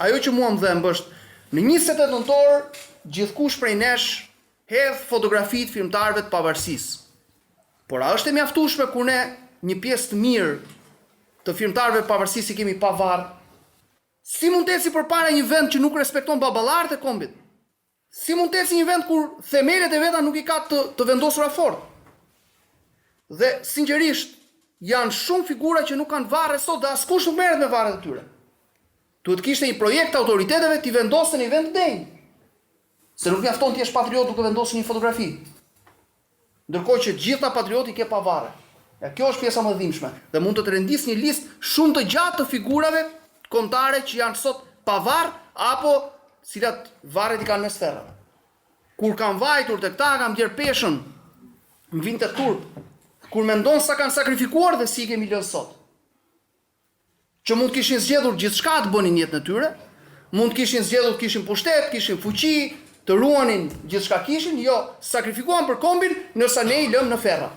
ajo që mua më dhëmbë është, në 28 nëntor, gjithkush prej nesh hedh fotografitë filmtarëve të pavarësisë. Por a është e mjaftueshme kur ne një pjesë të mirë të filmtarëve të pavarësisë i kemi pa varr? Si mund të eci përpara një vend që nuk respekton baballarët e kombit? Si mund të eci një vend kur themelet e veta nuk i ka të vendosura fort? Dhe sinqerisht janë shumë figura që nuk kanë varre sot dhe askush nuk merret me varret e tyre. Duhet kishte një projekt të autoriteteve t'i vendoste një vend denj. Se nuk mjafton ti jesh patriot duke vendosur një fotografi. Ndërkohë që gjitha patrioti ke pa varre. Ja, kjo është pjesa më e dhimbshme dhe mund të të rendis një listë shumë të gjatë të figurave kombëtare që janë sot pa varr apo cilat varret i kanë mes ferrave. Kur kanë vajtur tek ta kanë bler peshën, më vinte turp. Kur mendon sa kanë sakrifikuar dhe si i kemi lënë sot. Që mund kishin zgjedhur gjithçka të bënin jetën e tyre, mund kishin zgjedhur të kishin pushtet, kishin fuqi, të ruanin gjithçka kishin, jo, sakrifikuan për kombin, ndërsa ne i lëm në ferra.